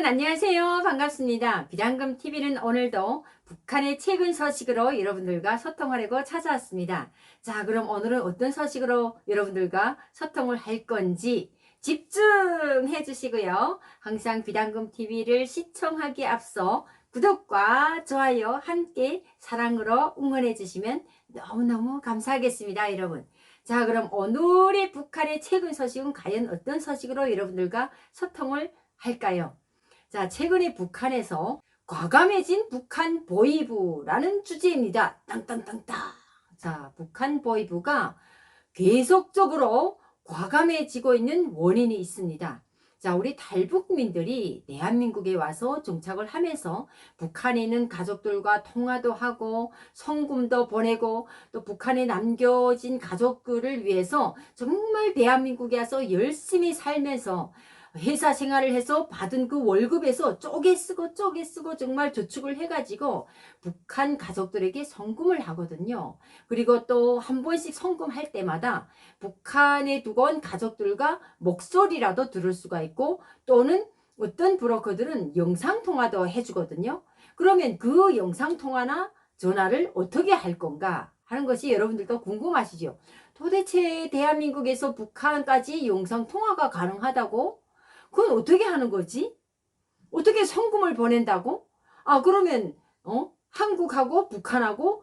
안녕하세요. 반갑습니다. 비상금TV는 오늘도 북한의 최근 소식으로 여러분들과 소통하려고 찾아왔습니다. 자, 그럼 오늘은 어떤 소식으로 여러분들과 소통을 할 건지 집중해 주시고요. 항상 비상금TV를 시청하기에 앞서 구독과 좋아요 함께 사랑으로 응원해 주시면 너무너무 감사하겠습니다, 여러분. 자, 그럼 오늘의 북한의 최근 소식은 과연 어떤 소식으로 여러분들과 소통을 할까요? 자, 최근에 북한에서 과감해진 북한 보위부라는 주제입니다. 땅땅땅땅. 자, 북한 보위부가 계속적으로 과감해지고 있는 원인이 있습니다. 자, 우리 탈북민들이 대한민국에 와서 정착을 하면서 북한에 있는 가족들과 통화도 하고 성금도 보내고 또 북한에 남겨진 가족들을 위해서 정말 대한민국에 와서 열심히 살면서 회사 생활을 해서 받은 그 월급에서 쪼개 쓰고 정말 저축을 해가지고 북한 가족들에게 성금을 하거든요. 그리고 또 한 번씩 성금할 때마다 북한에 두고 온 가족들과 목소리라도 들을 수가 있고, 또는 어떤 브로커들은 영상통화도 해주거든요. 그러면 그 영상통화나 전화를 어떻게 할 건가 하는 것이 여러분들도 궁금하시죠? 도대체 대한민국에서 북한까지 영상통화가 가능하다고? 그건 어떻게 하는 거지? 어떻게 성금을 보낸다고? 아, 그러면 한국하고 북한하고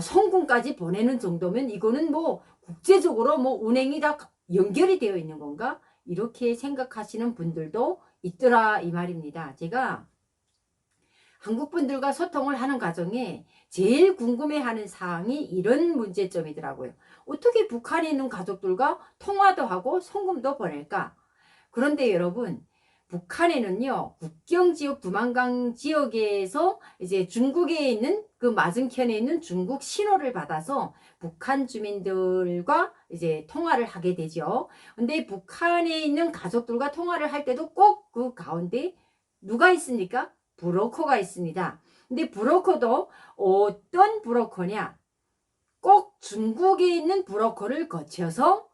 성금까지 보내는 정도면 이거는 뭐 국제적으로 뭐 운행이 다 연결이 되어 있는 건가? 이렇게 생각하시는 분들도 있더라 이 말입니다. 제가 한국 분들과 소통을 하는 과정에 제일 궁금해하는 사항이 이런 문제점이더라고요. 어떻게 북한에 있는 가족들과 통화도 하고 성금도 보낼까? 그런데 여러분, 북한에는요, 국경지역 두만강 지역에서 이제 중국에 있는 그 맞은편에 있는 중국 신호를 받아서 북한 주민들과 이제 통화를 하게 되죠. 근데 북한에 있는 가족들과 통화를 할 때도 꼭 그 가운데 누가 있습니까? 브로커가 있습니다. 근데 브로커도 어떤 브로커냐? 꼭 중국에 있는 브로커를 거쳐서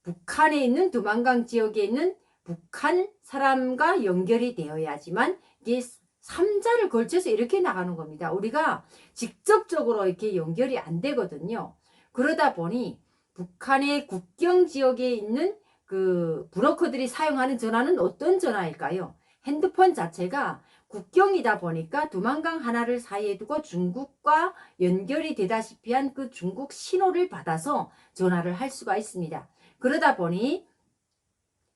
북한에 있는 두만강 지역에 있는 북한 사람과 연결이 되어야지만 이게 3자를 걸쳐서 이렇게 나가는 겁니다. 우리가 직접적으로 이렇게 연결이 안 되거든요. 그러다 보니 북한의 국경 지역에 있는 그 브로커들이 사용하는 전화는 어떤 전화일까요? 핸드폰 자체가 국경이다 보니까 두만강 하나를 사이에 두고 중국과 연결이 되다시피 한 그 중국 신호를 받아서 전화를 할 수가 있습니다. 그러다 보니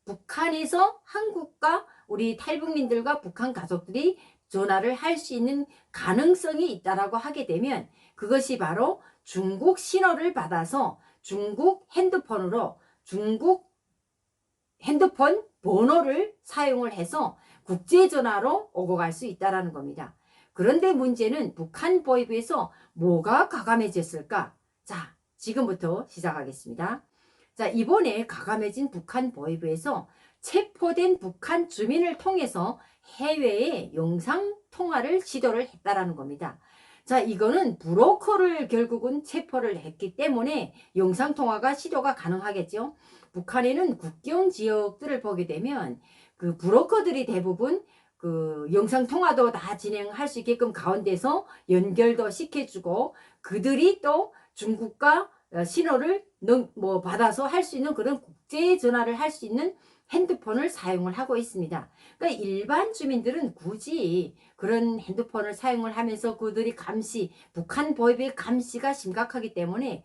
북한에서 한국과 우리 탈북민들과 북한 가족들이 전화를 할 수 있는 가능성이 있다라고 하게 되면 그것이 바로 중국 신호를 받아서 중국 핸드폰으로 중국 핸드폰 번호를 사용을 해서 국제전화로 오고 갈 수 있다는 겁니다. 그런데 문제는 북한 보위부에서 뭐가 가감해졌을까? 자, 지금부터 시작하겠습니다. 자, 이번에 가감해진 북한 보위부에서 체포된 북한 주민을 통해서 해외에 영상통화를 시도를 했다라는 겁니다. 자, 이거는 브로커를 결국은 체포를 했기 때문에 영상통화가 시도가 가능하겠죠. 북한에는 국경 지역들을 보게 되면 그 브로커들이 대부분 그 영상통화도 다 진행할 수 있게끔 가운데서 연결도 시켜주고 그들이 또 중국과 신호를 뭐 받아서 할 수 있는 그런 국제 전화를 할 수 있는 핸드폰을 사용을 하고 있습니다. 그러니까 일반 주민들은 굳이 그런 핸드폰을 사용을 하면서 그들이 감시, 북한 보위부의 감시가 심각하기 때문에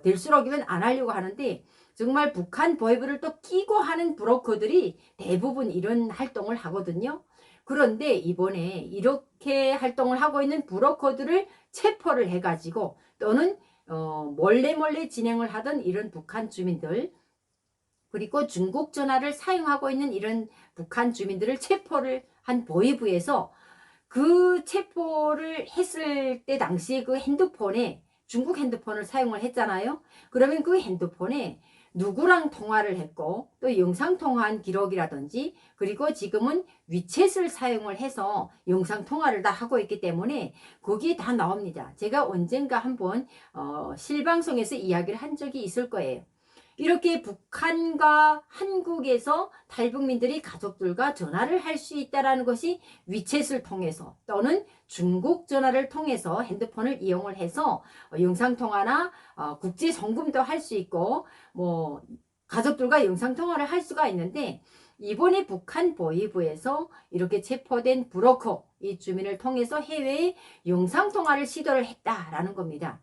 될수록이면 안 하려고 하는데 정말 북한 보위부를 또 끼고 하는 브로커들이 대부분 이런 활동을 하거든요. 그런데 이번에 이렇게 활동을 하고 있는 브로커들을 체포를 해가지고 또는 몰래 진행을 하던 이런 북한 주민들 그리고 중국 전화를 사용하고 있는 이런 북한 주민들을 체포를 한 보위부에서 그 체포를 했을 때 당시에 그 핸드폰에 중국 핸드폰을 사용을 했잖아요. 그러면 그 핸드폰에 누구랑 통화를 했고 또 영상통화한 기록이라든지 그리고 지금은 위챗을 사용을 해서 영상통화를 다 하고 있기 때문에 거기에 다 나옵니다. 제가 언젠가 한번 실방송에서 이야기를 한 적이 있을 거예요. 이렇게 북한과 한국에서 탈북민들이 가족들과 전화를 할 수 있다는 것이 위챗을 통해서 또는 중국 전화를 통해서 핸드폰을 이용을 해서 영상통화나 국제 송금도 할 수 있고 뭐 가족들과 영상통화를 할 수가 있는데, 이번에 북한 보위부에서 이렇게 체포된 브로커 이 주민을 통해서 해외에 영상통화를 시도를 했다라는 겁니다.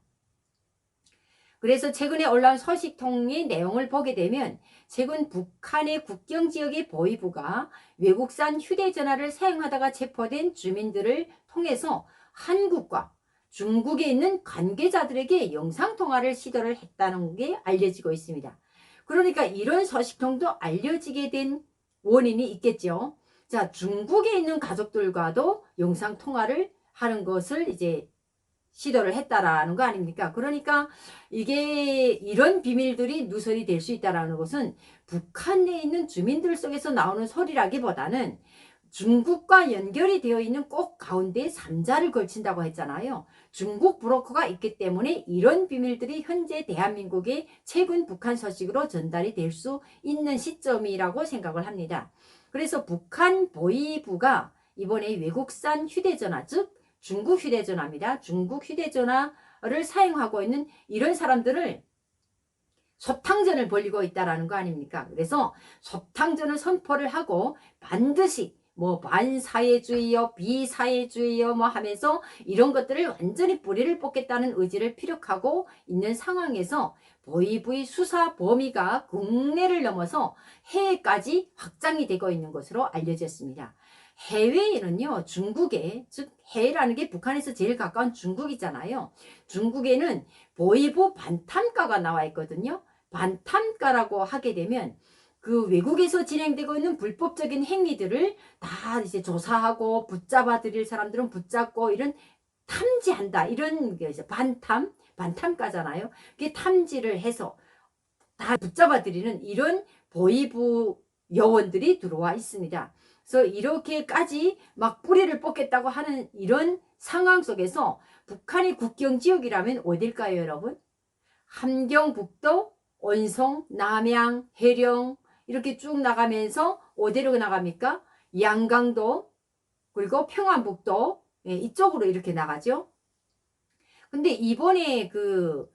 그래서 최근에 올라온 소식통의 내용을 보게 되면 최근 북한의 국경지역의 보위부가 외국산 휴대전화를 사용하다가 체포된 주민들을 통해서 한국과 중국에 있는 관계자들에게 영상통화를 시도를 했다는 게 알려지고 있습니다. 그러니까 이런 소식통도 알려지게 된 원인이 있겠죠. 자, 중국에 있는 가족들과도 영상통화를 하는 것을 이제 시도를 했다라는 거 아닙니까? 그러니까 이게 이런 비밀들이 누설이 될 수 있다라는 것은 북한 내에 있는 주민들 속에서 나오는 소리라기보다는 중국과 연결이 되어 있는 꼭 가운데 3자를 걸친다고 했잖아요. 중국 브로커가 있기 때문에 이런 비밀들이 현재 대한민국의 최근 북한 소식으로 전달이 될 수 있는 시점이라고 생각을 합니다. 그래서 북한 보위부가 이번에 외국산 휴대전화, 즉 중국 휴대전화입니다. 중국 휴대전화를 사용하고 있는 이런 사람들을 소탕전을 벌이고 있다라는 거 아닙니까? 그래서 소탕전을 선포를 하고 반드시 뭐 반사회주의요, 비사회주의요 뭐 하면서 이런 것들을 완전히 뿌리를 뽑겠다는 의지를 피력하고 있는 상황에서 보위부의 수사 범위가 국내를 넘어서 해외까지 확장이 되고 있는 것으로 알려졌습니다. 해외에는요, 중국에, 즉 해외라는 게 북한에서 제일 가까운 중국이잖아요. 중국에는 보위부 반탐가가 나와 있거든요. 반탐가라고 하게 되면 그 외국에서 진행되고 있는 불법적인 행위들을 다 이제 조사하고 붙잡아 들일 사람들은 붙잡고 이런 탐지한다. 이런 게 이제 반탐가잖아요. 그게 탐지를 해서 다 붙잡아 들이는 이런 보위부 요원들이 들어와 있습니다. 그래서 이렇게까지 막 뿌리를 뽑겠다고 하는 이런 상황 속에서 북한의 국경 지역이라면 어딜까요, 여러분? 함경북도, 온성, 남양, 해령 이렇게 쭉 나가면서 어디로 나갑니까? 양강도, 그리고 평안북도, 이쪽으로 이렇게 나가죠. 근데 이번에 그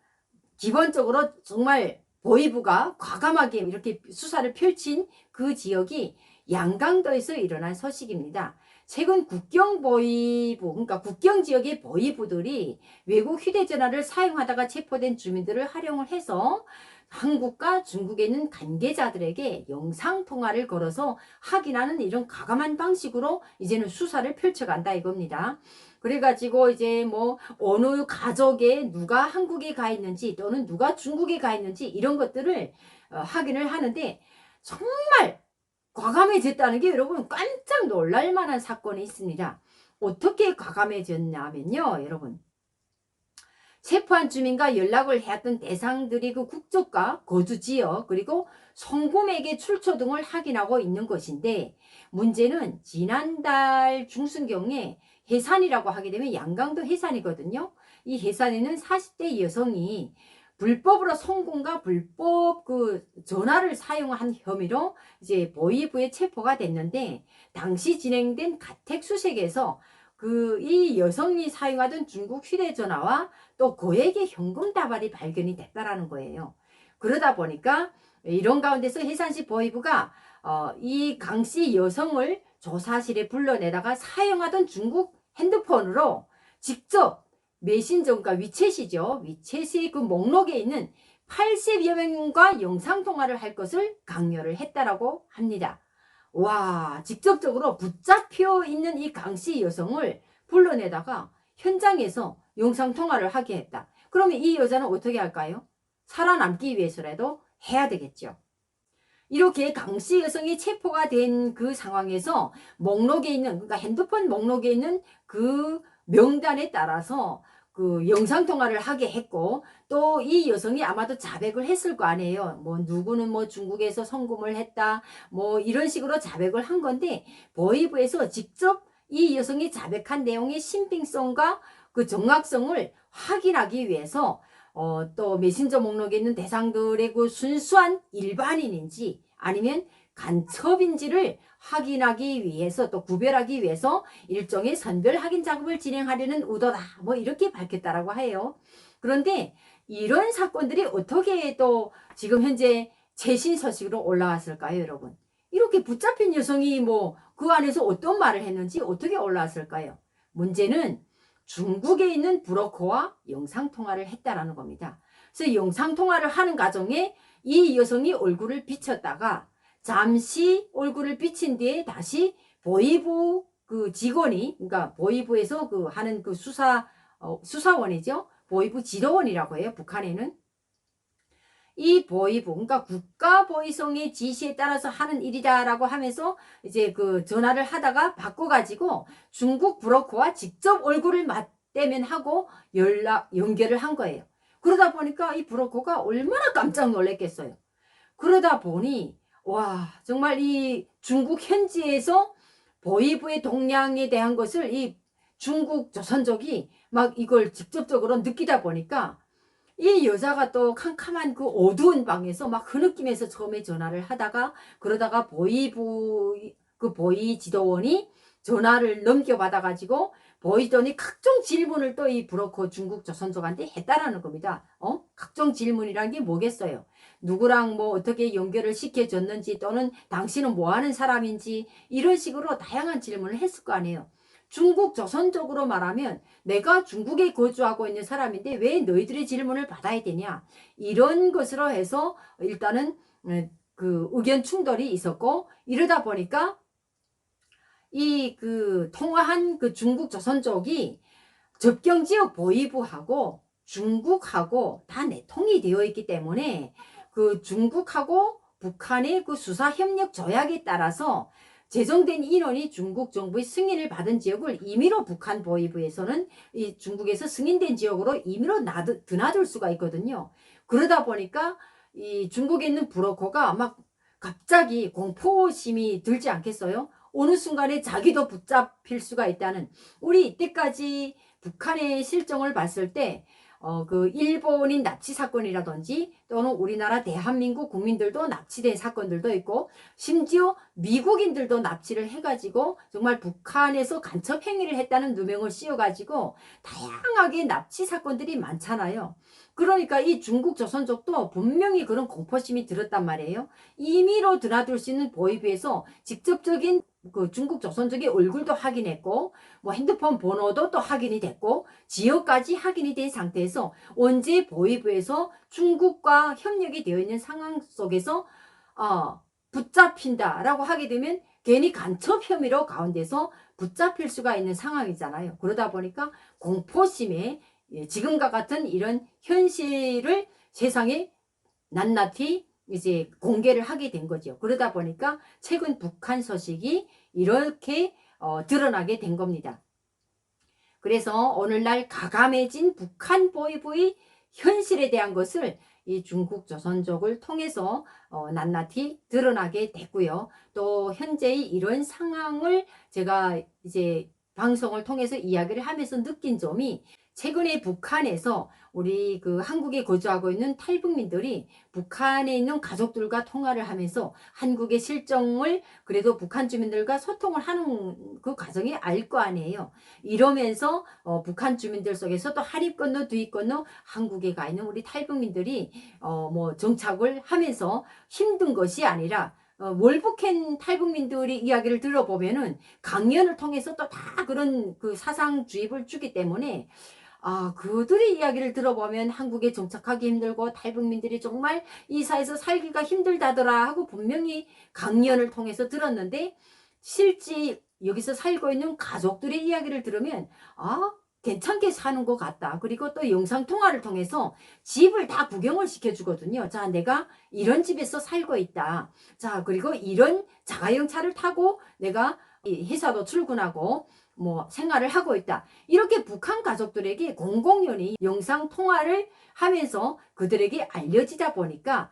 기본적으로 정말 보위부가 과감하게 이렇게 수사를 펼친 그 지역이 양강도에서 일어난 소식입니다. 최근 국경보위부, 그러니까 국경지역의 보위부들이 외국 휴대전화를 사용하다가 체포된 주민들을 활용을 해서 한국과 중국에 있는 관계자들에게 영상통화를 걸어서 확인하는 이런 과감한 방식으로 이제는 수사를 펼쳐간다 이겁니다. 그래가지고 이제 뭐 어느 가족에 누가 한국에 가 있는지 또는 누가 중국에 가 있는지 이런 것들을 확인을 하는데 정말 과감해졌다는 게 여러분 깜짝 놀랄 만한 사건이 있습니다. 어떻게 과감해졌냐면요, 여러분. 체포한 주민과 연락을 해왔던 대상들이 그 국적과 거주 지역 그리고 송금액의 출처 등을 확인하고 있는 것인데, 문제는 지난달 중순경에 해산이라고 하게 되면 양강도 해산이거든요. 이 해산에는 40대 여성이 불법으로 송금과 불법 그 전화를 사용한 혐의로 이제 보위부에 체포가 됐는데, 당시 진행된 가택 수색에서 그 이 여성이 사용하던 중국 휴대전화와 또 고액의 현금 다발이 발견이 됐다라는 거예요. 그러다 보니까 이런 가운데서 해산시 보위부가 이 강씨 여성을 조사실에 불러내다가 사용하던 중국 핸드폰으로 직접 메신저, 그러니까 위챗이죠. 위챗의 그 목록에 있는 80여 명과 영상통화를 할 것을 강요를 했다라고 합니다. 와, 직접적으로 붙잡혀 있는 이 강씨 여성을 불러내다가 현장에서 영상통화를 하게 했다. 그러면 이 여자는 어떻게 할까요? 살아남기 위해서라도 해야 되겠죠. 이렇게 강씨 여성이 체포가 된 그 상황에서 목록에 있는, 그러니까 핸드폰 목록에 있는 그 명단에 따라서 그 영상통화를 하게 했고, 또 이 여성이 아마도 자백을 했을 거 아니에요. 뭐 누구는 뭐 중국에서 송금을 했다 뭐 이런 식으로 자백을 한 건데, 보위부에서 직접 이 여성이 자백한 내용의 신빙성과 그 정확성을 확인하기 위해서 또 메신저 목록에 있는 대상들의 그 순수한 일반인인지 아니면 간첩인지를 확인하기 위해서 또 구별하기 위해서 일종의 선별 확인 작업을 진행하려는 의도다. 뭐 이렇게 밝혔다라고 해요. 그런데 이런 사건들이 어떻게 또 지금 현재 최신 소식으로 올라왔을까요, 여러분? 이렇게 붙잡힌 여성이 뭐 그 안에서 어떤 말을 했는지 어떻게 올라왔을까요? 문제는 중국에 있는 브로커와 영상통화를 했다라는 겁니다. 그래서 영상통화를 하는 과정에 이 여성이 얼굴을 비쳤다가 잠시 얼굴을 비친 뒤에 다시 보이부 그 직원이, 그러니까 보이부에서 그 하는 그 수사원이죠. 보이부 지도원이라고 해요, 북한에는. 이 보이부, 그러니까 국가보위성의 지시에 따라서 하는 일이다라고 하면서 이제 그 전화를 하다가 바꿔가지고 중국 브로커와 직접 얼굴을 맞대면 하고 연결을 한 거예요. 그러다 보니까 이 브로커가 얼마나 깜짝 놀랐겠어요. 그러다 보니, 와, 정말 이 중국 현지에서 보이부의 동향에 대한 것을 이 중국 조선족이 막 이걸 직접적으로 느끼다 보니까 이 여자가 또 캄캄한 그 어두운 방에서 막 흐느끼면서 처음에 전화를 하다가 그러다가 그 보이 지도원이 전화를 넘겨받아가지고 보이더니 각종 질문을 또 이 브로커 중국 조선족한테 했다라는 겁니다. 각종 질문이란 게 뭐겠어요? 누구랑 뭐 어떻게 연결을 시켜줬는지 또는 당신은 뭐 하는 사람인지 이런 식으로 다양한 질문을 했을 거 아니에요. 중국 조선적으로 말하면 내가 중국에 거주하고 있는 사람인데 왜 너희들의 질문을 받아야 되냐, 이런 것으로 해서 일단은 그 의견 충돌이 있었고, 이러다 보니까 이 그 통화한 그 중국 조선족이 접경지역 보이부하고 중국하고 다 내통이 되어 있기 때문에 그 중국하고 북한의 그 수사 협력 조약에 따라서 제정된 인원이 중국 정부의 승인을 받은 지역을 임의로 북한 보위부에서는 이 중국에서 승인된 지역으로 임의로 드나들 수가 있거든요. 그러다 보니까 이 중국에 있는 브로커가 막 갑자기 공포심이 들지 않겠어요? 어느 순간에 자기도 붙잡힐 수가 있다는, 우리 이때까지 북한의 실정을 봤을 때 그 일본인 납치 사건이라든지 또는 우리나라 대한민국 국민들도 납치된 사건들도 있고 심지어 미국인들도 납치를 해가지고 정말 북한에서 간첩 행위를 했다는 누명을 씌워가지고 다양하게 납치 사건들이 많잖아요. 그러니까 이 중국 조선족도 분명히 그런 공포심이 들었단 말이에요. 임의로 드나들 수 있는 보이부에서 직접적인 그 중국 조선족의 얼굴도 확인했고 뭐 핸드폰 번호도 또 확인이 됐고 지역까지 확인이 된 상태에서 언제 보이부에서 중국과 협력이 되어 있는 상황 속에서 붙잡힌다라고 하게 되면 괜히 간첩 혐의로 가운데서 붙잡힐 수가 있는 상황이잖아요. 그러다 보니까 공포심에 지금과 같은 이런 현실을 세상에 낱낱이 이제 공개를 하게 된 거죠. 그러다 보니까 최근 북한 소식이 이렇게 드러나게 된 겁니다. 그래서 오늘날 가감해진 북한 보이부의 현실에 대한 것을 이 중국 조선족을 통해서 낱낱이 드러나게 됐고요. 또 현재의 이런 상황을 제가 이제 방송을 통해서 이야기를 하면서 느낀 점이, 최근에 북한에서 우리 그 한국에 거주하고 있는 탈북민들이 북한에 있는 가족들과 통화를 하면서 한국의 실정을 그래도 북한 주민들과 소통을 하는 그 과정이 알 거 아니에요. 이러면서 북한 주민들 속에서 또 한입 건너 뒤입 건너 한국에 가 있는 우리 탈북민들이 뭐 정착을 하면서 힘든 것이 아니라 월북한 탈북민들의 이야기를 들어보면은 강연을 통해서 또 다 그런 그 사상 주입을 주기 때문에 그들의 이야기를 들어보면 한국에 정착하기 힘들고 탈북민들이 정말 이 사회에서 살기가 힘들다더라 하고 분명히 강연을 통해서 들었는데, 실제 여기서 살고 있는 가족들의 이야기를 들으면 괜찮게 사는 것 같다. 그리고 또 영상통화를 통해서 집을 다 구경을 시켜주거든요. 자, 내가 이런 집에서 살고 있다. 자, 그리고 이런 자가용차를 타고 내가 회사도 출근하고 뭐 생활을 하고 있다. 이렇게 북한 가족들에게 공공연히 영상통화를 하면서 그들에게 알려지다 보니까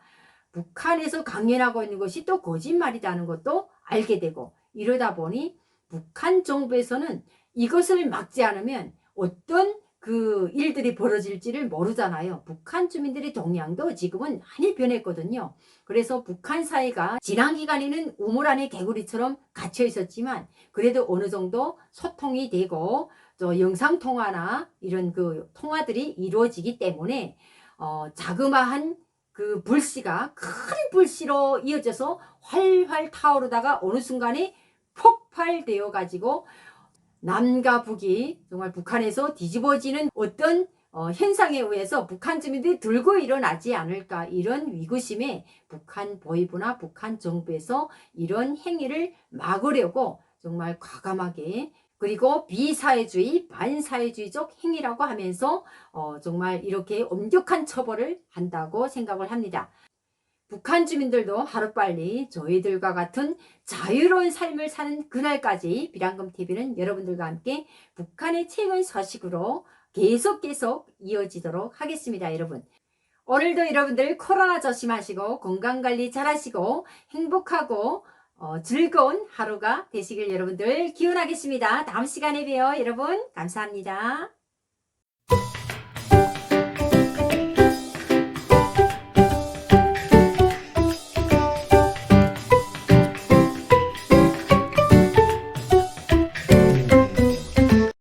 북한에서 강연하고 있는 것이 또 거짓말이라는 것도 알게 되고, 이러다 보니 북한 정부에서는 이것을 막지 않으면 어떤 그 일들이 벌어질지를 모르잖아요. 북한 주민들의 동향도 지금은 많이 변했거든요. 그래서 북한 사회가 지난 기간에는 우물 안에 개구리처럼 갇혀 있었지만 그래도 어느 정도 소통이 되고 또 영상통화나 이런 그 통화들이 이루어지기 때문에 자그마한 그 불씨가 큰 불씨로 이어져서 활활 타오르다가 어느 순간에 폭발되어 가지고 남과 북이 정말 북한에서 뒤집어지는 어떤 현상에 의해서 북한 주민들이 들고 일어나지 않을까, 이런 위구심에 북한 보위부나 북한 정부에서 이런 행위를 막으려고 정말 과감하게, 그리고 비사회주의 반사회주의적 행위라고 하면서 정말 이렇게 엄격한 처벌을 한다고 생각을 합니다. 북한 주민들도 하루빨리 저희들과 같은 자유로운 삶을 사는 그날까지 비랑금TV는 여러분들과 함께 북한의 최근 소식으로 계속 이어지도록 하겠습니다. 여러분, 오늘도 여러분들 코로나 조심하시고 건강관리 잘하시고 행복하고 즐거운 하루가 되시길 여러분들 기원하겠습니다. 다음 시간에 봬요. 여러분 감사합니다.